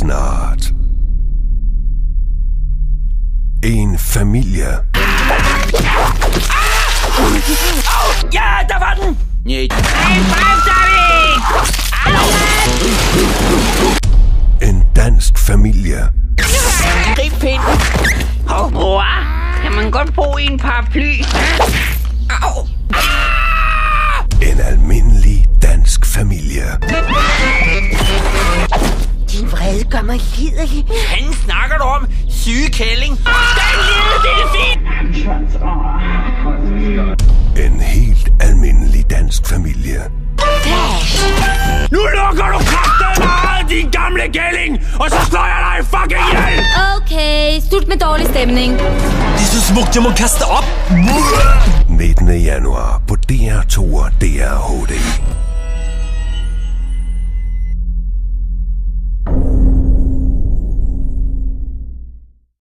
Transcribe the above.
snart. En familie. Ja, der var den! Nej. En dansk familie. Grib pinden. Mor, kan man godt bo i en paraply? Au! En almindelig dansk familie. Din vrede gør mig liderlig. Han snakker du om? Syge kælling. Den lille delfin! En helt almindelig dansk familie. Nu lukker du kraftedeme af, din gamle kælling! Og så slår jeg dig fucking ihjel! Okay, slut med dårlig stemning. Det er så smukt, jeg må kaste op! 19. januar på DR2 og DR HD.